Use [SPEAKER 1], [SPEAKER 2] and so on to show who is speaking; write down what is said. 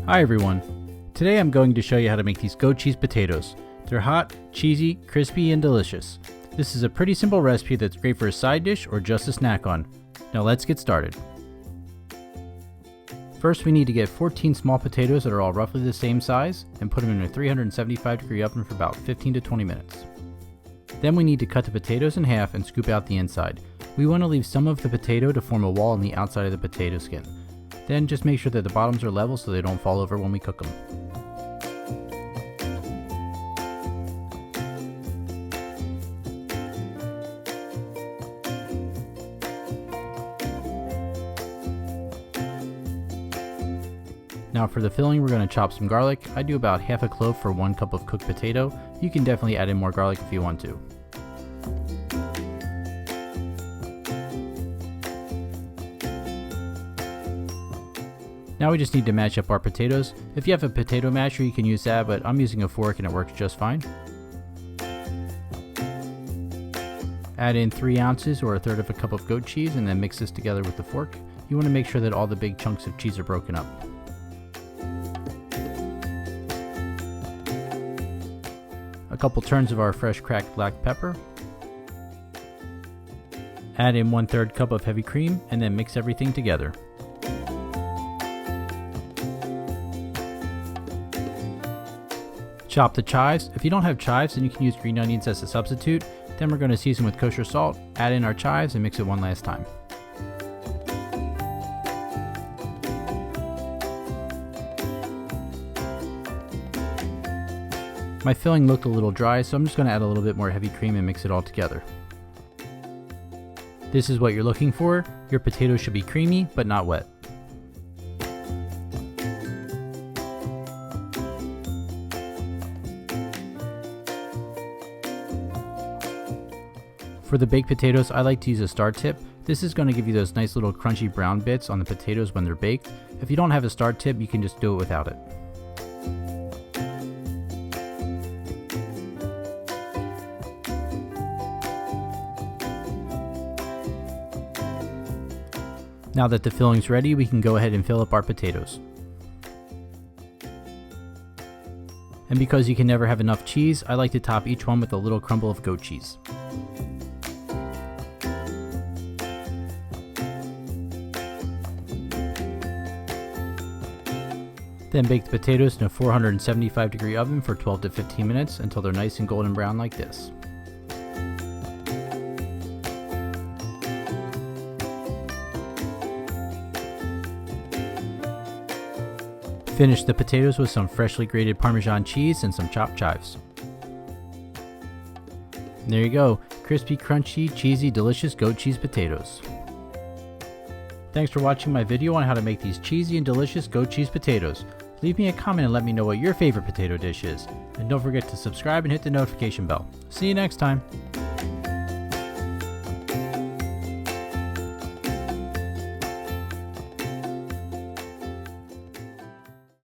[SPEAKER 1] Hi everyone. Today I'm going to show you how to make these goat cheese potatoes. They're hot, cheesy, crispy, and delicious. This is a pretty simple recipe that's great for a side dish or just a snack on. Now let's get started. First we need to get 14 small potatoes that are all roughly the same size and put them in a 375-degree oven for about 15 to 20 minutes. Then we need to cut the potatoes in half and scoop out the inside. We want to leave some of the potato to form a wall on the outside of the potato skin. Then just make sure that the bottoms are level so they don't fall over when we cook them. Now for the filling, we're going to chop some garlic. I do about half a clove for 1 cup of cooked potato. You can definitely add in more garlic if you want to. Now we just need to mash up our potatoes. If you have a potato masher, you can use that, but I'm using a fork and it works just fine. Add in 3 ounces or 1/3 of a cup of goat cheese and then mix this together with the fork. You want to make sure that all the big chunks of cheese are broken up. A couple turns of our fresh cracked black pepper. Add in 1/3 cup of heavy cream and then mix everything together. Chop the chives. If you don't have chives, then you can use green onions as a substitute. Then we're going to season with kosher salt, add in our chives, and mix it one last time. My filling looked a little dry, so I'm just going to add a little bit more heavy cream and mix it all together. This is what you're looking for. Your potatoes should be creamy, but not wet. For the baked potatoes, I like to use a star tip. This is going to give you those nice little crunchy brown bits on the potatoes when they're baked. If you don't have a star tip, you can just do it without it. Now that the filling's ready, we can go ahead and fill up our potatoes. And because you can never have enough cheese, I like to top each one with a little crumble of goat cheese. Then bake the potatoes in a 475-degree oven for 12 to 15 minutes until they're nice and golden brown like this. Finish the potatoes with some freshly grated Parmesan cheese and some chopped chives. And there you go, crispy, crunchy, cheesy, delicious goat cheese potatoes. Thanks for watching my video on how to make these cheesy and delicious goat cheese potatoes. Leave me a comment and let me know what your favorite potato dish is. And don't forget to subscribe and hit the notification bell. See you next time.